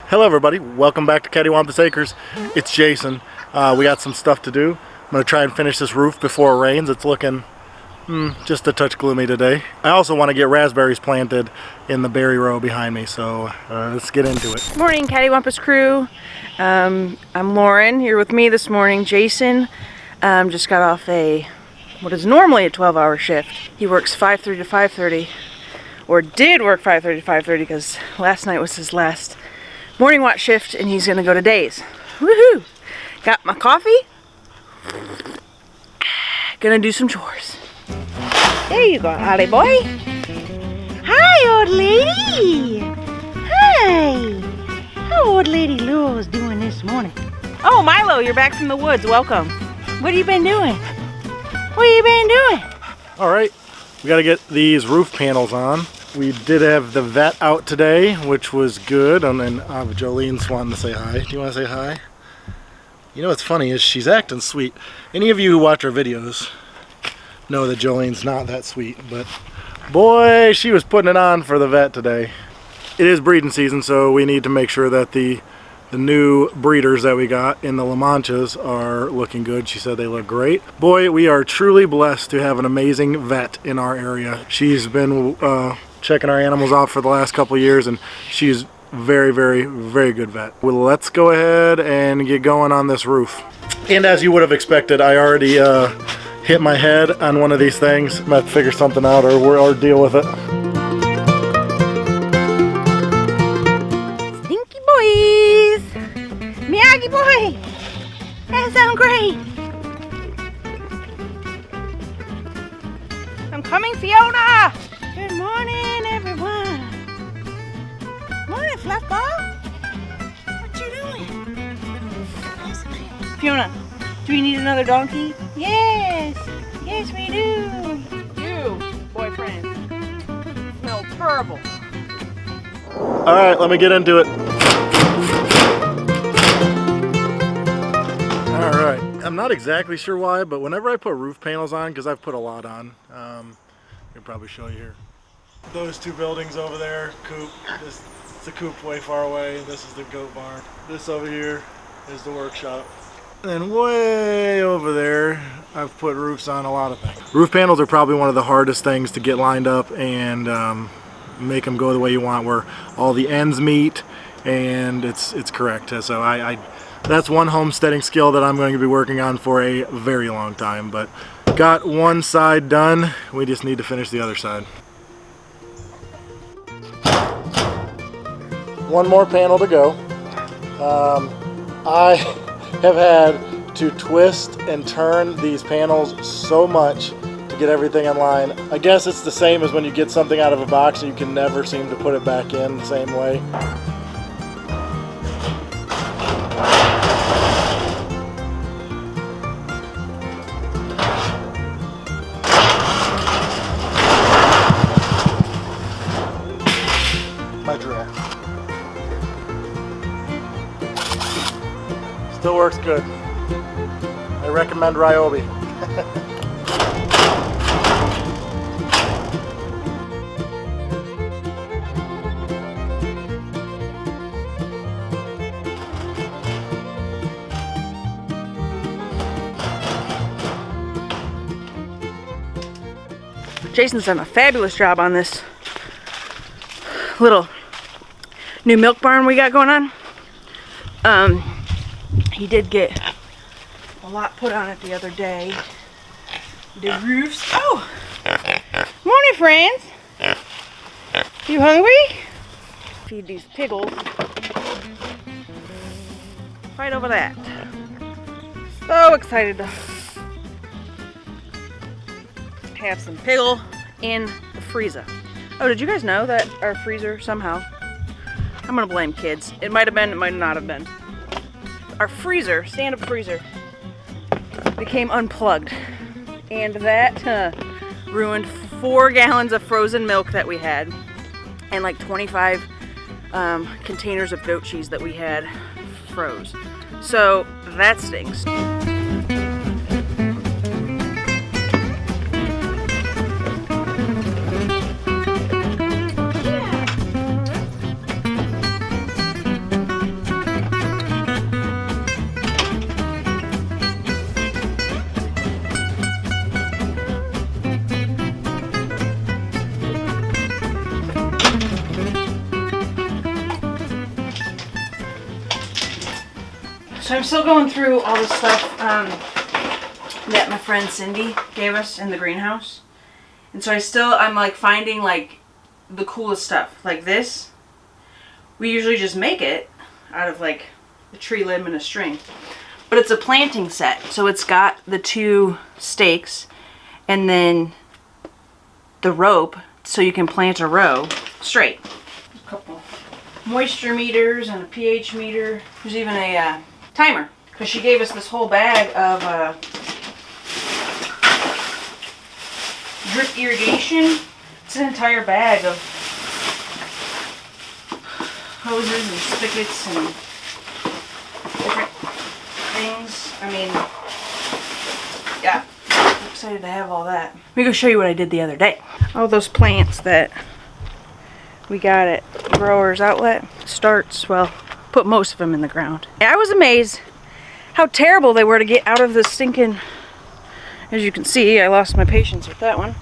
Hello everybody, welcome back to Cattywampus Acres. It's Jason. We got some stuff to do. I'm going to try and finish this roof before it rains. It's looking just a touch gloomy today. I also want to get raspberries planted in the berry row behind me, so let's get into it. Morning, Cattywampus crew. I'm Lauren, here with me this morning. Jason just got off what is normally a 12-hour shift. He works 5:30 to 5:30, or did work 5:30 to 5:30 because last night was his last morning watch shift and he's gonna go to days. Woohoo! Got my coffee. Gonna do some chores. There you go, Ollie boy. Hi, old lady. Hi. How old lady Laura's doing this morning? Oh, Milo, you're back from the woods. Welcome. What have you been doing? What have you been doing? All right, we got to get these roof panels on. We did have the vet out today, which was good. And then Jolene's wanting to say hi. Do you want to say hi? You know what's funny is she's acting sweet. Any of you who watch our videos know that Jolene's not that sweet, but boy, she was putting it on for the vet today. It is breeding season, so we need to make sure that the new breeders that we got in the La Manchas are looking good. She said they look great. Boy, we are truly blessed to have an amazing vet in our area. She's been checking our animals out for the last couple of years, and she's very, very, very good vet. Well, let's go ahead and get going on this roof. And as you would have expected, I already hit my head on one of these things. I'm gonna have to figure something out or deal with it. Stinky boys! Miyagi boy! That sounds great! I'm coming, Fiona! Good morning, everyone! Morning, Fluffball! What you doing? Fiona, do we need another donkey? Yes! Yes, we do! You, boyfriend, smell terrible. All right, let me get into it. All right, I'm not exactly sure why, but whenever I put roof panels on, because I've put a lot on, I can probably show you here. Those two buildings over there, coop, it's the coop way far away. This is the goat barn. This over here is the workshop. And then way over there, I've put roofs on a lot of things. Roof panels are probably one of the hardest things to get lined up and make them go the way you want, where all the ends meet and it's correct. So that's one homesteading skill that I'm going to be working on for a very long time. But got one side done, we just need to finish the other side. One more panel to go. I have had to twist and turn these panels so much to get everything in line. I guess it's the same as when you get something out of a box and you can never seem to put it back in the same way. My draft. Still works good. I recommend Ryobi. Jason's done a fabulous job on this little new milk barn we got going on. He did get a lot put on it the other day. The roofs. Oh! Morning, friends! You hungry? Feed these piggles. Right over that. So excited to have some piggle in the freezer. Oh, did you guys know that our freezer somehow, I'm gonna blame kids. It might have been, it might not have been. Our freezer, stand-up freezer, became unplugged. And that ruined 4 gallons of frozen milk that we had. And like 25 containers of goat cheese that we had froze. So that stinks. So I'm still going through all the stuff that my friend Cindy gave us in the greenhouse. And so I'm like finding like the coolest stuff. Like this, we usually just make it out of like a tree limb and a string. But it's a planting set. So it's got the 2 stakes and then the rope so you can plant a row straight. A couple moisture meters and a pH meter. There's even a timer because she gave us this whole bag of drip irrigation. It's an entire bag of hoses and spigots and different things. I mean, yeah, I'm excited to have all that. Let me go show you what I did the other day. All those plants that we got at Growers Outlet starts, well, put most of them in the ground. And I was amazed how terrible they were to get out of the stinking, as you can see, I lost my patience with that one.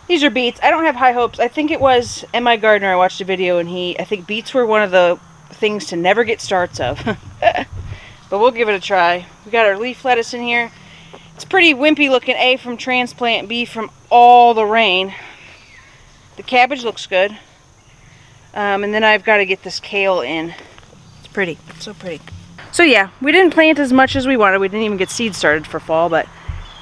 These are beets. I don't have high hopes. I think it was M.I. Gardner. I watched a video and I think beets were one of the things to never get starts of. But we'll give it a try. We got our leaf lettuce in here. It's pretty wimpy looking, A from transplant, B from all the rain. The cabbage looks good. And then I've got to get this kale in. It's pretty. It's so pretty. So yeah, we didn't plant as much as we wanted. We didn't even get seeds started for fall, but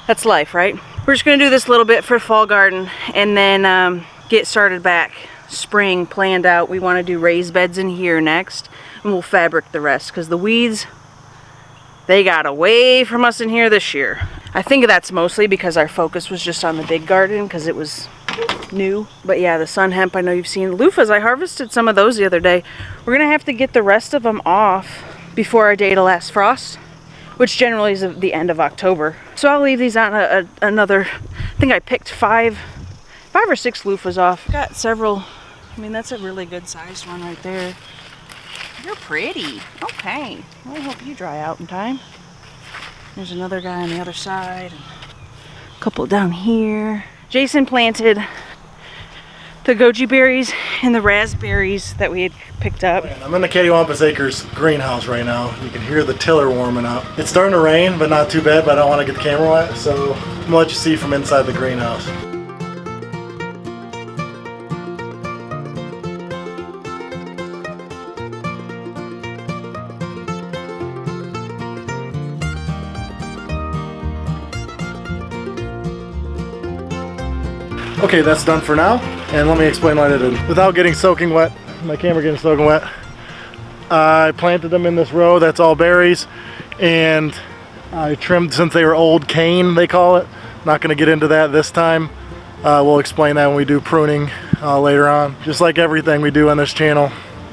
that's life, right? We're just going to do this little bit for fall garden and then get started back. Spring planned out. We want to do raised beds in here next, and we'll fabric the rest because the weeds, they got away from us in here this year. I think that's mostly because our focus was just on the big garden because it was new. But yeah, the sun hemp, I know you've seen. Loofahs, I harvested some of those the other day. We're going to have to get the rest of them off before our day to last frost, which generally is the end of October. So I'll leave these on another, I think I picked five or six loofahs off. Got several, I mean, that's a really good sized one right there. You're pretty. Okay. Well, I hope you dry out in time. There's another guy on the other side. A couple down here. Jason planted the goji berries and the raspberries that we had picked up. I'm in the Cattywampus Acres greenhouse right now. You can hear the tiller warming up. It's starting to rain, but not too bad, but I don't want to get the camera wet, so I'm going to let you see from inside the greenhouse. Okay, that's done for now, and let me explain what I did. Without getting soaking wet, my camera getting soaking wet, I planted them in this row that's all berries, and I trimmed, since they were old cane, they call it. Not going to get into that this time. We'll explain that when we do pruning later on. Just like everything we do on this channel,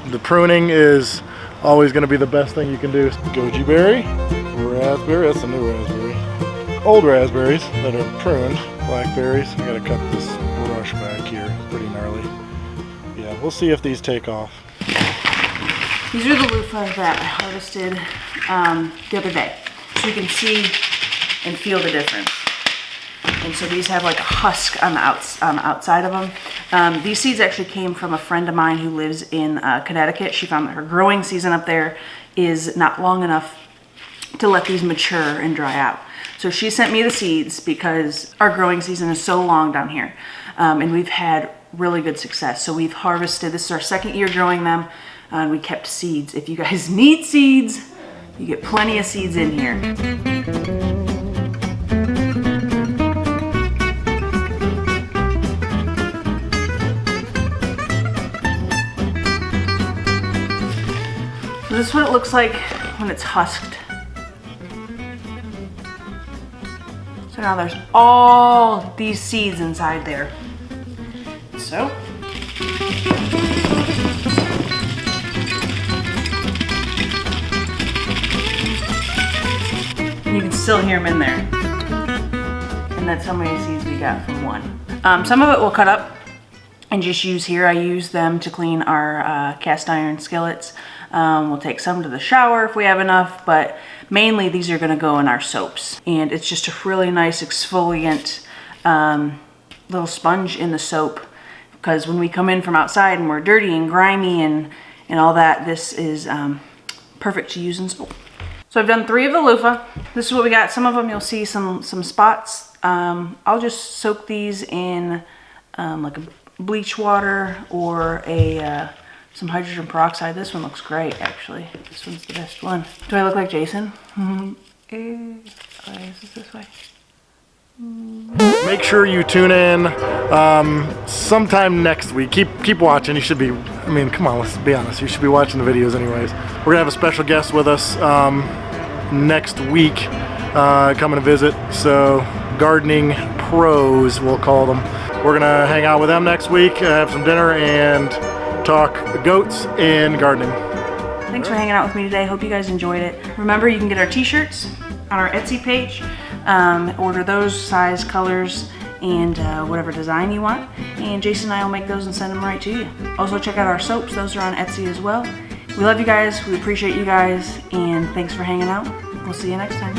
the pruning is always going to be the best thing you can do. Goji berry, raspberry, that's a new raspberry. Old raspberries that are pruned, blackberries. I gotta cut this brush back here, pretty gnarly. Yeah, we'll see if these take off. These are the loofahs that I harvested the other day. So you can see and feel the difference. And so these have like a husk on the outside of them. These seeds actually came from a friend of mine who lives in Connecticut. She found that her growing season up there is not long enough to let these mature and dry out. So she sent me the seeds because our growing season is so long down here. And we've had really good success. So we've harvested, this is our second year growing them, and we kept seeds. If you guys need seeds, you get plenty of seeds in here. So this is what it looks like when it's husked. So now there's all these seeds inside there. So you can still hear them in there. And that's how many seeds we got from one. Some of it we'll cut up and just use here. I use them to clean our cast iron skillets. We'll take some to the shower if we have enough, but mainly these are gonna go in our soaps. And it's just a really nice exfoliant little sponge in the soap, because when we come in from outside and we're dirty and grimy and all that, this is perfect to use in soap. So I've done 3 of the loofah. This is what we got. Some of them you'll see some spots. I'll just soak these in like a bleach water or some hydrogen peroxide. This one looks great, actually. This one's the best one. Do I look like Jason? Is this way? Make sure you tune in sometime next week. Keep watching. You should be, I mean, come on, let's be honest. You should be watching the videos anyways. We're gonna have a special guest with us next week coming to visit. So gardening pros, we'll call them. We're gonna hang out with them next week, have some dinner, and talk goats and gardening. Thanks for hanging out with me today. Hope you guys enjoyed it. Remember, you can get our t-shirts on our Etsy page. Order those size, colors, and whatever design you want. And Jason and I will make those and send them right to you. Also check out our soaps. Those are on Etsy as well. We love you guys. We appreciate you guys. And thanks for hanging out. We'll see you next time.